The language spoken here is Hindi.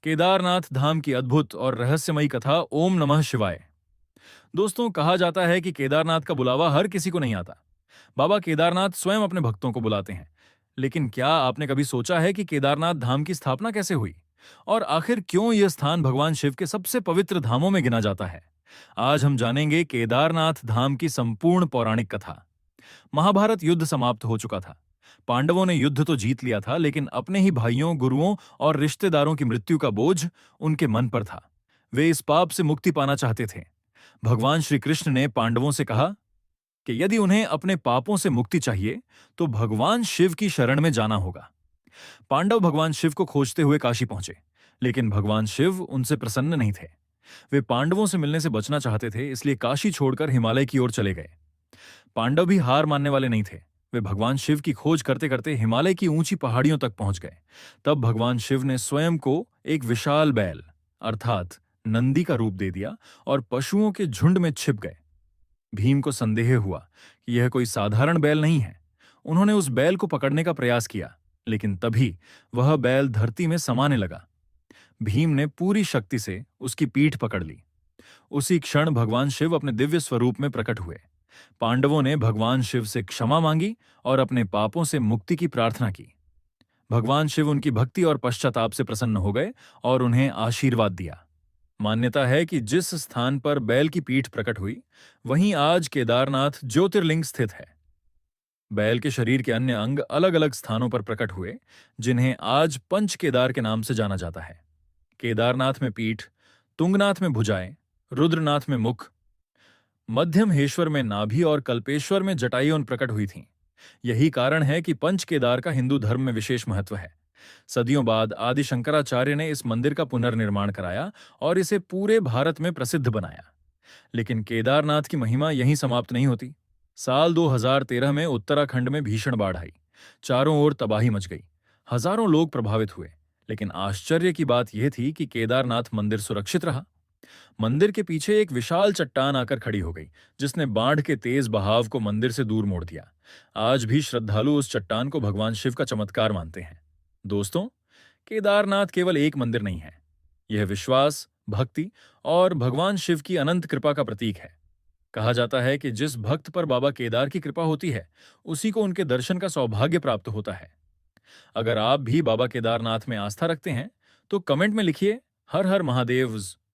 केदारनाथ धाम की अद्भुत और रहस्यमयी कथा। ओम नमः शिवाय। दोस्तों, कहा जाता है कि केदारनाथ का बुलावा हर किसी को नहीं आता। बाबा केदारनाथ स्वयं अपने भक्तों को बुलाते हैं। लेकिन क्या आपने कभी सोचा है कि केदारनाथ धाम की स्थापना कैसे हुई और आखिर क्यों यह स्थान भगवान शिव के सबसे पवित्र धामों में गिना जाता है? आज हम जानेंगे केदारनाथ धाम की संपूर्ण पौराणिक कथा। महाभारत युद्ध समाप्त हो चुका था। पांडवों ने युद्ध तो जीत लिया था, लेकिन अपने ही भाइयों, गुरुओं और रिश्तेदारों की मृत्यु का बोझ उनके मन पर था। वे इस पाप से मुक्ति पाना चाहते थे। भगवान श्री कृष्ण ने पांडवों से कहा कि यदि उन्हें अपने पापों से मुक्ति चाहिए तो भगवान शिव की शरण में जाना होगा। पांडव भगवान शिव को खोजते हुए काशी पहुंचे, लेकिन भगवान शिव उनसे प्रसन्न नहीं थे। वे पांडवों से मिलने से बचना चाहते थे, इसलिए काशी छोड़कर हिमालय की ओर चले गए। पांडव भी हार मानने वाले नहीं थे। वे भगवान शिव की खोज करते करते हिमालय की ऊंची पहाड़ियों तक पहुंच गए। तब भगवान शिव ने स्वयं को एक विशाल बैल अर्थात नंदी का रूप दे दिया और पशुओं के झुंड में छिप गए। भीम को संदेह हुआ कि यह कोई साधारण बैल नहीं है। उन्होंने उस बैल को पकड़ने का प्रयास किया, लेकिन तभी वह बैल धरती में समाने लगा। भीम ने पूरी शक्ति से उसकी पीठ पकड़ ली। उसी क्षण भगवान शिव अपने दिव्य स्वरूप में प्रकट हुए। पांडवों ने भगवान शिव से क्षमा मांगी और अपने पापों से मुक्ति की प्रार्थना की। भगवान शिव उनकी भक्ति और पश्चाताप से प्रसन्न हो गए और उन्हें आशीर्वाद दिया। मान्यता है कि जिस स्थान पर बैल की पीठ प्रकट हुई, वहीं आज केदारनाथ ज्योतिर्लिंग स्थित है। बैल के शरीर के अन्य अंग अलग अलग स्थानों पर प्रकट हुए, जिन्हें आज पंच केदार के नाम से जाना जाता है। केदारनाथ में पीठ, तुंगनाथ में भुजाएं, रुद्रनाथ में मुख, मध्यमहेश्वर में नाभि और कल्पेश्वर में जटायुन प्रकट हुई थीं। यही कारण है कि पंच केदार का हिंदू धर्म में विशेष महत्व है। सदियों बाद आदि शंकराचार्य ने इस मंदिर का पुनर्निर्माण कराया और इसे पूरे भारत में प्रसिद्ध बनाया। लेकिन केदारनाथ की महिमा यहीं समाप्त नहीं होती। साल 2013 में उत्तराखंड में भीषण बाढ़ आई। चारों ओर तबाही मच गई। हजारों लोग प्रभावित हुए। लेकिन आश्चर्य की बात यह थी कि केदारनाथ मंदिर सुरक्षित रहा। मंदिर के पीछे एक विशाल चट्टान आकर खड़ी हो गई, जिसने बाढ़ के तेज बहाव को मंदिर से दूर मोड़ दिया। आज भी श्रद्धालु उस चट्टान को भगवान शिव का चमत्कार मानते हैं। दोस्तों, केदारनाथ केवल एक मंदिर नहीं है। यह विश्वास, भक्ति और भगवान शिव की अनंत कृपा का प्रतीक है। कहा जाता है कि जिस भक्त पर बाबा केदार की कृपा होती है, उसी को उनके दर्शन का सौभाग्य प्राप्त होता है। अगर आप भी बाबा केदारनाथ में आस्था रखते हैं तो कमेंट में लिखिए हर हर महादेव।